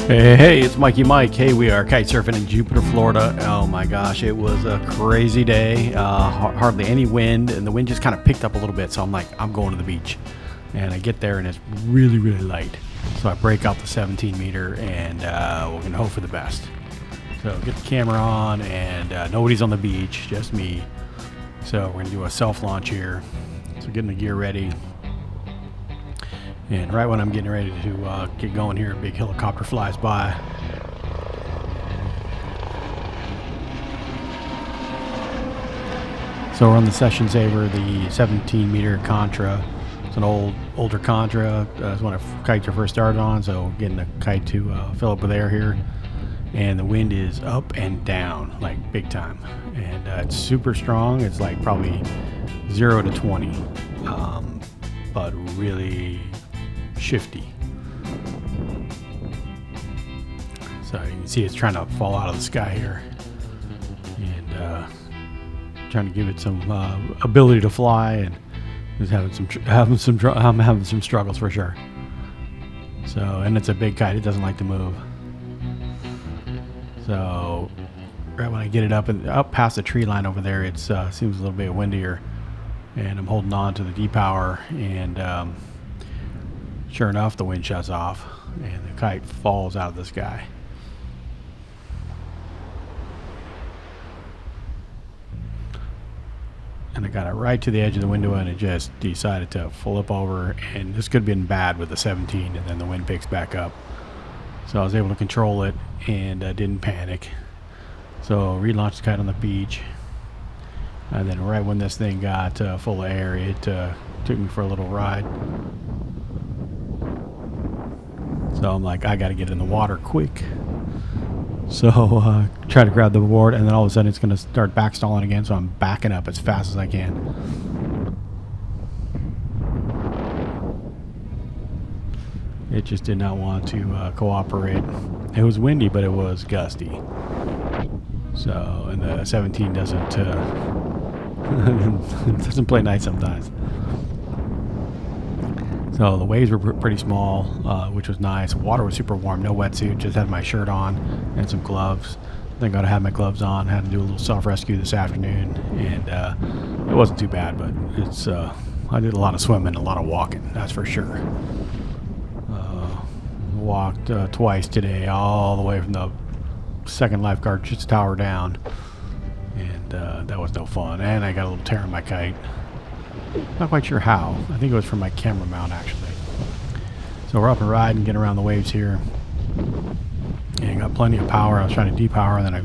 Hey, it's Mikey Mike. Hey, we are kite surfing in Jupiter, Florida. Oh my gosh, it was a crazy day. Hardly any wind, and the wind just kind of picked up a little bit. So I'm like, I'm going to the beach. And I get there, and it's really, really light. So I break out the 17 meter, and we're going to hope for the best. So get the camera on, and nobody's on the beach, just me. So we're going to do a self-launch here. So getting the gear ready. And right when I'm getting ready to get going here, a big helicopter flies by. So we're on the Session Saver, the 17 meter Contra. It's an older Contra. It's one of kites I first started on, so getting the kite to fill up with air here. And the wind is up and down, like big time. And it's super strong. It's like probably 0 to 20, but really shifty. So you can see it's trying to fall out of the sky here, and trying to give it some ability to fly, and just having some struggles for sure. So, and it's a big kite; it doesn't like to move. So, right when I get it up past the tree line over there, it seems a little bit windier, and I'm holding on to the D-power, and sure enough, the wind shuts off, and the kite falls out of the sky. And I got it right to the edge of the window, and it just decided to flip over, and this could have been bad with the 17, and then the wind picks back up. So I was able to control it, and didn't panic. So relaunched the kite on the beach, and then right when this thing got full of air, it took me for a little ride. So I'm like, I got to get in the water quick. So try to grab the board, and then all of a sudden it's going to start backstalling again. So I'm backing up as fast as I can. It just did not want to cooperate. It was windy, but it was gusty. So, and the 17 doesn't doesn't play nice sometimes. So the waves were pretty small, which was nice. Water was super warm, no wetsuit, just had my shirt on and some gloves. Thank God I had my gloves on. Had to do a little self-rescue this afternoon, and it wasn't too bad, but it's I did a lot of swimming, a lot of walking, that's for sure. Walked twice today, all the way from the second lifeguard just tower down, and that was no fun. And I got a little tear in my kite. Not quite sure how. I think it was from my camera mount, actually. So we're up and riding, getting around the waves here. And got plenty of power. I was trying to depower, and then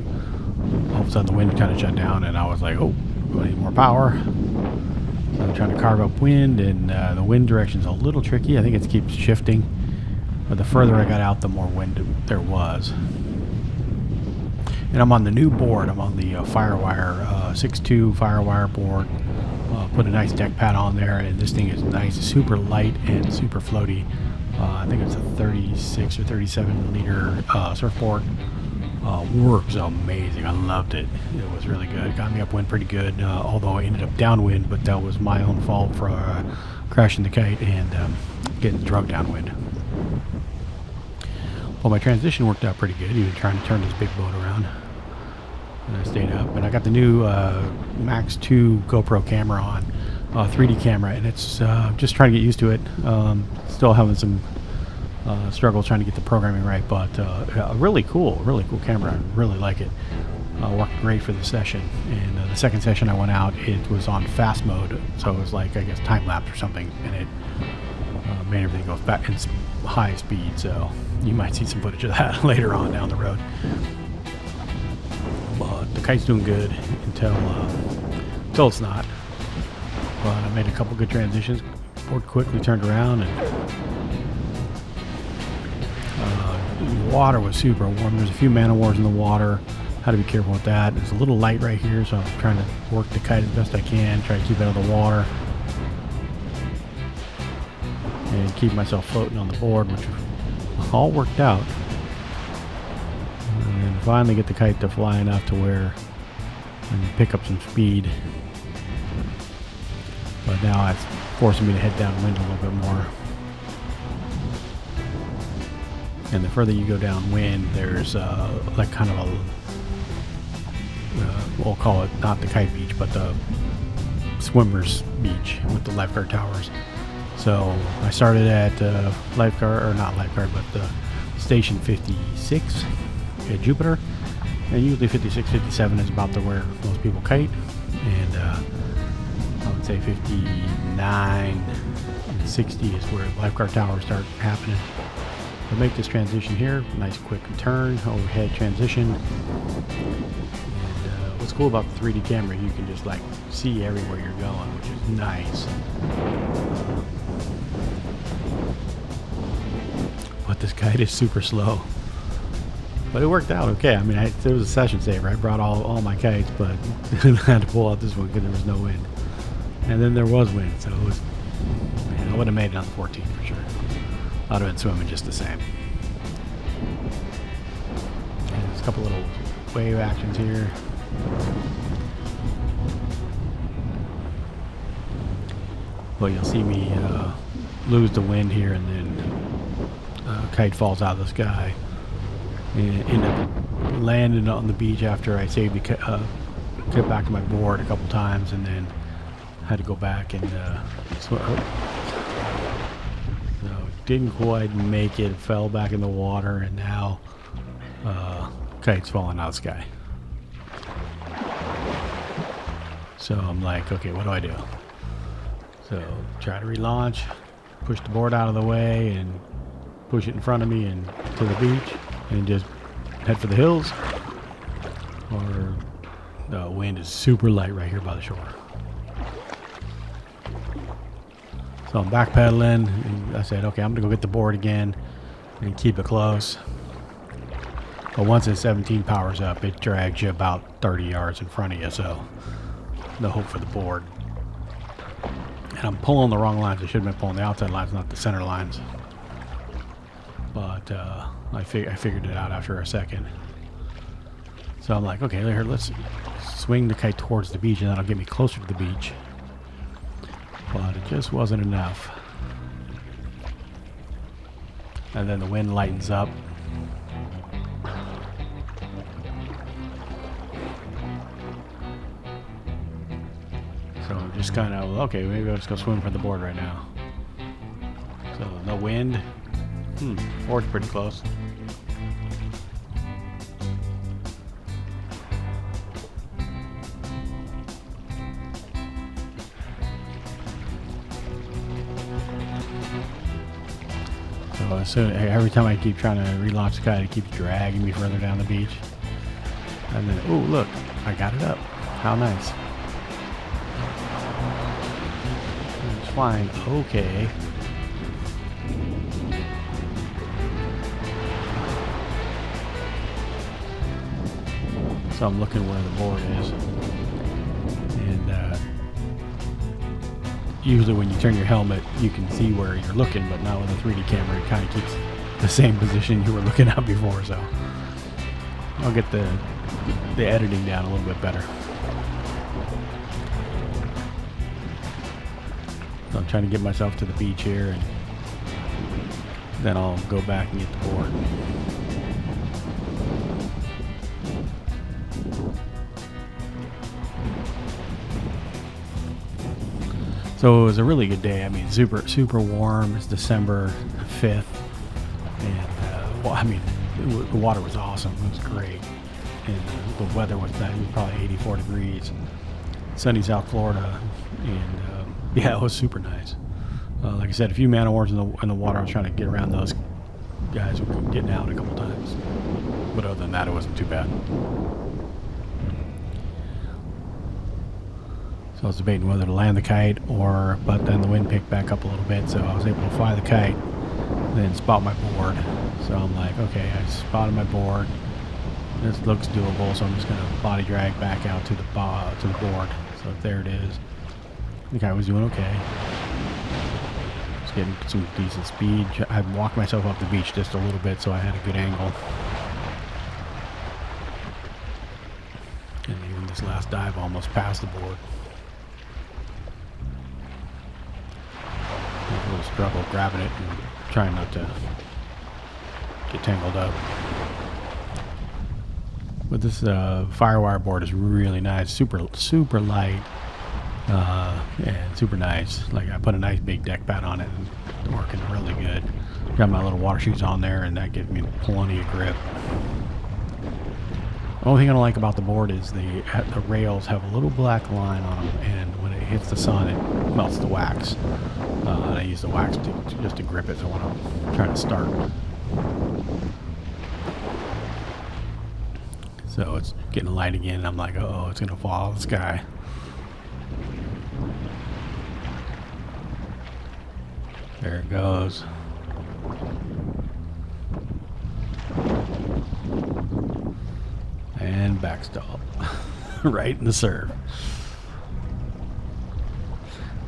all of a sudden the wind kind of shut down, and I was like, oh, I need more power. So I'm trying to carve up wind, and the wind direction's a little tricky. I think it keeps shifting. But the further I got out, the more wind there was. And I'm on the new board. I'm on the FireWire 6.2 FireWire board. Put a nice deck pad on there, and this thing is nice, super light and super floaty. I think it's a 36 or 37 liter surfboard. Works amazing. I loved it. It was really good. Got me upwind pretty good, although I ended up downwind, but that was my own fault for crashing the kite and getting drug downwind. Well, my transition worked out pretty good, even trying to turn this big boat around. And I stayed up, and I got the new Max 2 GoPro camera on, 3D camera, and it's just trying to get used to it. Still having some struggle trying to get the programming right, but really cool camera. I really like it. Worked great for the session. And the second session I went out, it was on fast mode, so it was like, I guess, time lapse or something, and it made everything go back in high speed. So you might see some footage of that later on down the road. But the kite's doing good until it's not. But I made a couple good transitions. Board quickly turned around, and the water was super warm. There's a few man-o-wars in the water. Had to be careful with that. It's a little light right here, so I'm trying to work the kite as best I can. Try to keep it out of the water and keep myself floating on the board, which all worked out. And finally get the kite to fly enough to where I can pick up some speed. But now it's forcing me to head downwind a little bit more. And the further you go downwind, there's like kind of a, we'll call it not the kite beach, but the swimmer's beach with the lifeguard towers. So I started at lifeguard, or not lifeguard, but the station 56 at Jupiter. And usually 56, 57 is about where most people kite. And I would say 59 and 60 is where lifeguard towers start happening. So make this transition here, nice quick turn, overhead transition. And what's cool about the 3D camera, you can just like see everywhere you're going, which is nice. But this kite is super slow. But it worked out okay. I mean, it was a session saver. I brought all my kites, but I had to pull out this one because there was no wind. And then there was wind, so it was, man, I would have made it on the 14th for sure. I'd have been swimming just the same. And there's a couple little wave actions here. Well, you'll see me lose the wind here, and then kite falls out of the sky. And end up landing on the beach after I saved the get back to my board a couple times, and then had to go back and swim. So didn't quite make it. Fell back in the water, and now kite's falling out of the sky. So I'm like, okay, what do I do? So try to relaunch, push the board out of the way, and push it in front of me and to the beach, and just head for the hills. Or the wind is super light right here by the shore. So I'm backpedaling, and I said, okay, I'm gonna go get the board again and keep it close. But once the 17 powers up, it drags you about 30 yards in front of you, so no hope for the board. And I'm pulling the wrong lines. I should have been pulling the outside lines, not the center lines. But I figured it out after a second. So I'm like, okay, here, let's swing the kite towards the beach, and that'll get me closer to the beach. But it just wasn't enough. And then the wind lightens up. So I'm just kind of, okay, maybe I'll just go swim for the board right now. So no wind. Board's pretty close. So every time I keep trying to relaunch the kite, it keeps dragging me further down the beach. And then, oh look, I got it up. How nice. It's flying okay. So I'm looking where the board is. And usually when you turn your helmet, you can see where you're looking, but now with a 3D camera, it kind of keeps the same position you were looking at before, so I'll get the editing down a little bit better. So I'm trying to get myself to the beach here, and then I'll go back and get the board. So it was a really good day. I mean, super warm. It's December 5th, and well, I mean, the water was awesome. It was great, and the weather was nice. It was probably 84 degrees. Sunny South Florida, and yeah, it was super nice. Like I said, a few man o' wars in the water. I was trying to get around those guys who were getting out a couple times, but other than that, it wasn't too bad. So I was debating whether to land the kite but then the wind picked back up a little bit, so I was able to fly the kite, then spot my board. So I'm like, okay, I spotted my board. This looks doable, so I'm just gonna body drag back out to the board. So there it is. The kite was doing okay. Just getting some decent speed. I walked myself up the beach just a little bit, so I had a good angle. And even this last dive almost passed the board. A little struggle grabbing it and trying not to get tangled up. But this FireWire board is really nice, super light, and super nice. Like I put a nice big deck pad on it and it's working really good. Got my little water shoes on there and that gives me plenty of grip. The only thing I don't like about the board is the rails have a little black line on them, and when it hits the sun it melts the wax. And I use the wax just to grip it so when I'm trying to start. So it's getting light again and I'm like, oh, it's gonna fall out of the sky. There it goes. And backstall. Right in the surf.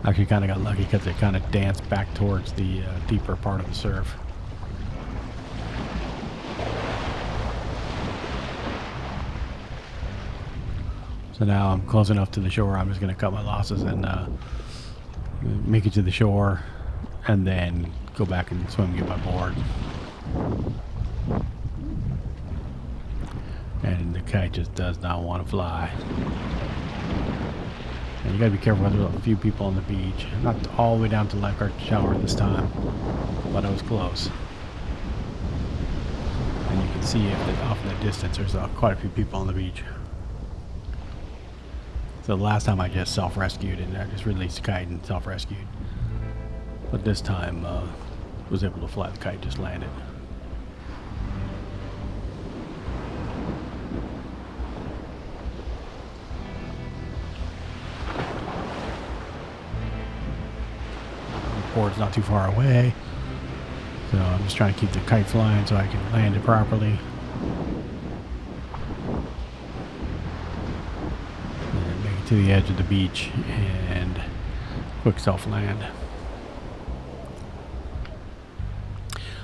Actually kind of got lucky because it kind of danced back towards the deeper part of the surf. So now I'm close enough to the shore, I'm just going to cut my losses and make it to the shore and then go back and swim and get my board. And the kite just does not want to fly. And you got to be careful, there's a few people on the beach. Not all the way down to the lifeguard shower this time, but I was close. And you can see off in the distance there's quite a few people on the beach. So the last time I just self-rescued and I just released the kite and self-rescued. But this time was able to fly the kite, just landed. The board's not too far away. So I'm just trying to keep the kite flying so I can land it properly. To the edge of the beach and quick self-land.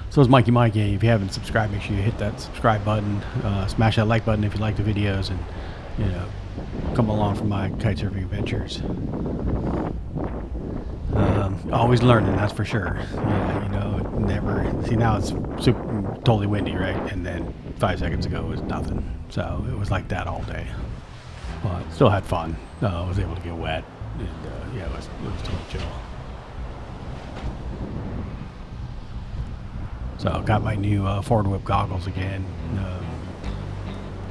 So it's Mikey. If you haven't subscribed, make sure you hit that subscribe button, smash that like button if you like the videos, and come along for my kite surfing adventures. Always learning, that's for sure. Never see, now it's totally windy, right? And then 5 seconds ago it was nothing, so it was like that all day. But still had fun. I was able to get wet, and yeah, it was totally chill. So got my new forward whip goggles again.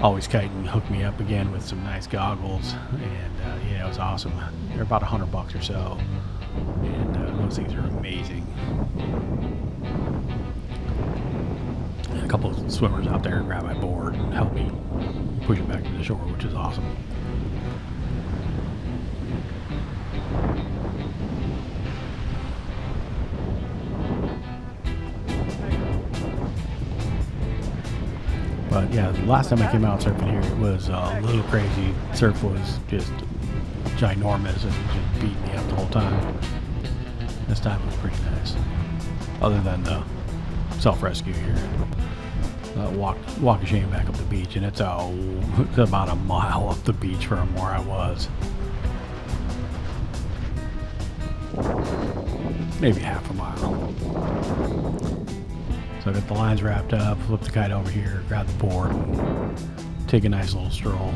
Always Kite hooked me up again with some nice goggles, and yeah, it was awesome. They're about $100 or so, and those things are amazing. And a couple of swimmers out there grabbed my board and helped me push it back to the shore, which is awesome. But yeah, the last time I came out surfing here, it was a little crazy. Surf was just ginormous and just beat me up the whole time. This time was pretty nice, other than the self-rescue here. Walk of shame back up the beach, and it's about a mile up the beach from where I was. Maybe half a mile. So I got the lines wrapped up, flip the kite over here, grab the board, and take a nice little stroll.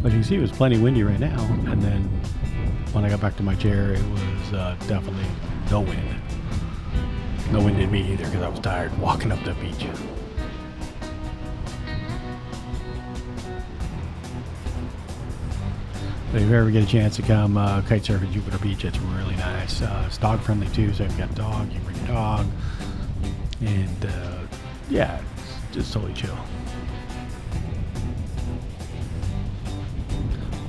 But you can see it was plenty windy right now, and then when I got back to my chair, it was definitely no wind. No wind in me either, because I was tired walking up the beach. But if you ever get a chance to come kite surf at Jupiter Beach, it's really nice. It's dog friendly too, so if you've got a dog, you can bring a dog. And yeah, it's just totally chill.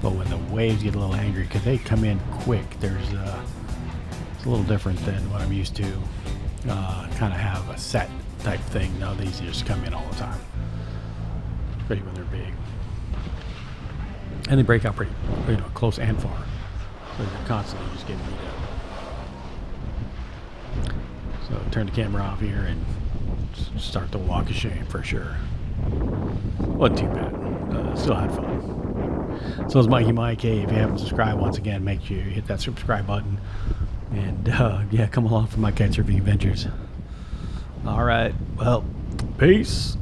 But when the waves get a little angry, because they come in quick, it's a little different than what I'm used to. Kind of have a set type thing. No, these just come in all the time, especially when they're big. And they break out pretty close and far. So you're constantly just getting beat up. So turn the camera off here and start the walk of shame for sure. Wasn't too bad. Still had fun. So it's Mikey Mike. Hey, if you haven't subscribed, once again, make sure you hit that subscribe button. And yeah, come along for my kitesurfing adventures. All right, well, peace.